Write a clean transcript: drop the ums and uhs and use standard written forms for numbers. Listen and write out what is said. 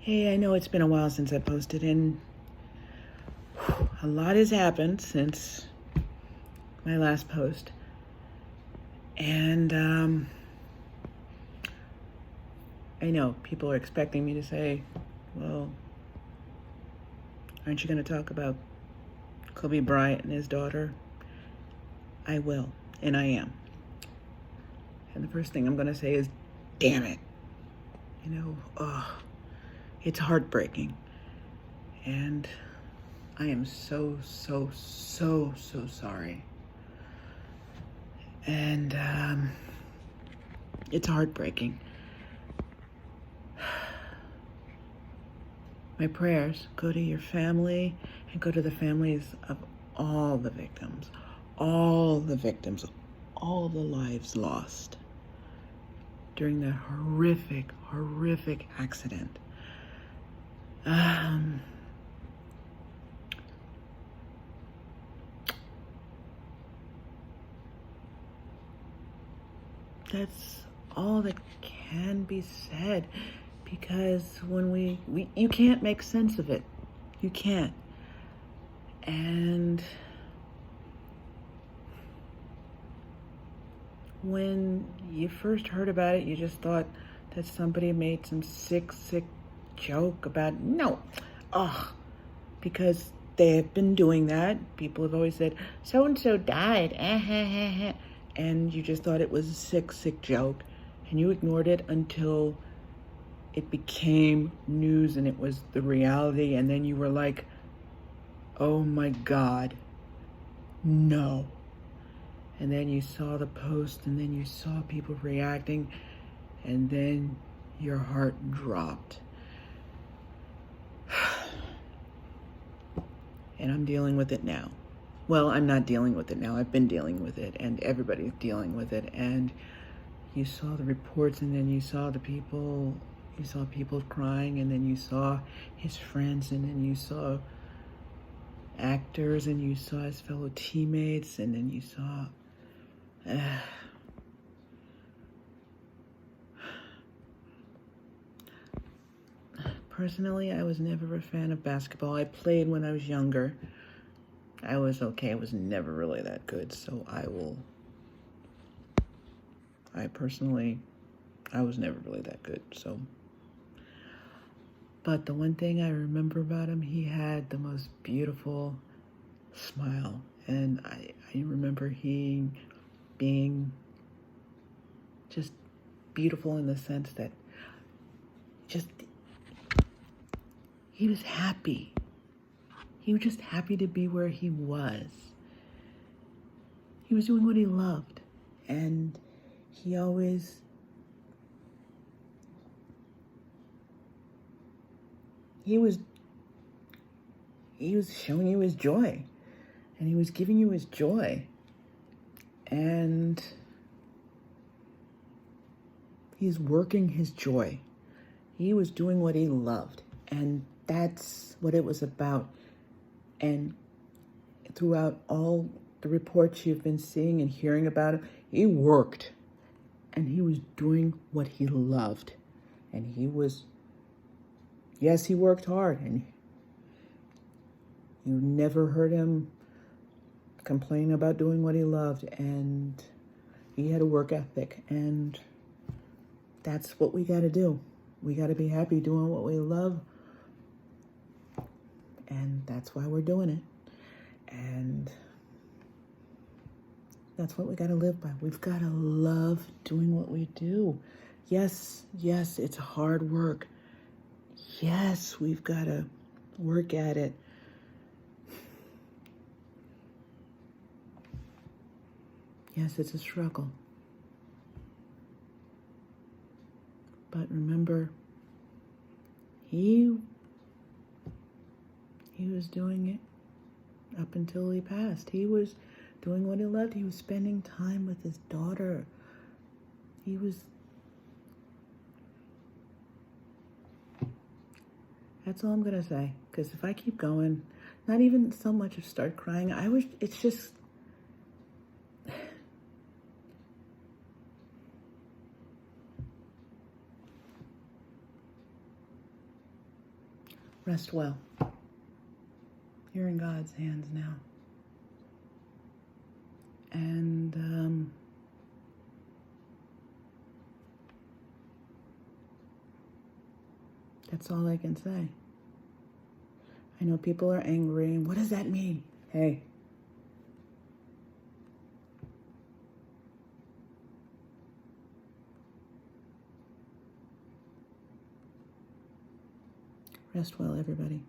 Hey, I know it's been a while since I posted, and a lot has happened since my last post. And I know people are expecting me to say, well, aren't you going to talk about Kobe Bryant and his daughter? I will, and I am. And the first thing I'm going to say is, damn it. It's heartbreaking. And I am so sorry. And it's heartbreaking. My prayers go to your family and go to the families of all the victims, all the lives lost during that horrific accident. That's all that can be said, because when you can't make sense of it. You can't. And when you first heard about it, you just thought that somebody made some sick joke about, no, because they have been doing that. People have always said, so-and-so died, and you just thought it was a sick joke, and you ignored it until it became news and it was the reality, and then you were like, oh my God, no. And then you saw the post, and then you saw people reacting, and then your heart dropped. And I'm dealing with it now. Well, I'm not dealing with it now. I've been dealing with it, and everybody's dealing with it. And you saw the reports, and then you saw people crying, and then you saw his friends, and then you saw actors, and you saw his fellow teammates, and then you saw... Personally, I was never a fan of basketball. I played when I was younger. I was okay. I was never really that good, so I was never really that good, so. But the one thing I remember about him, he had the most beautiful smile. And I remember he being just beautiful in the sense that he was happy. He was just happy to be where he was. He was doing what he loved. And he was showing you his joy. And he was giving you his joy. And he's working his joy. He was doing what he loved. And that's what it was about. And throughout all the reports you've been seeing and hearing about him, he worked. And he was doing what he loved. And he worked hard. And you never heard him complain about doing what he loved. And he had a work ethic. And that's what we got to do. We got to be happy doing what we love. And that's why we're doing it. And that's what we got to live by. We've got to love doing what we do. Yes, it's hard work. Yes, we've got to work at it. Yes, it's a struggle. But remember, he was doing it up until he passed. He was doing what he loved. He was spending time with his daughter. That's all I'm going to say. Because if I keep going, not even so much of start crying, it's just... Rest well. You're in God's hands now. And that's all I can say. I know people are angry. What does that mean? Hey. Rest well, everybody.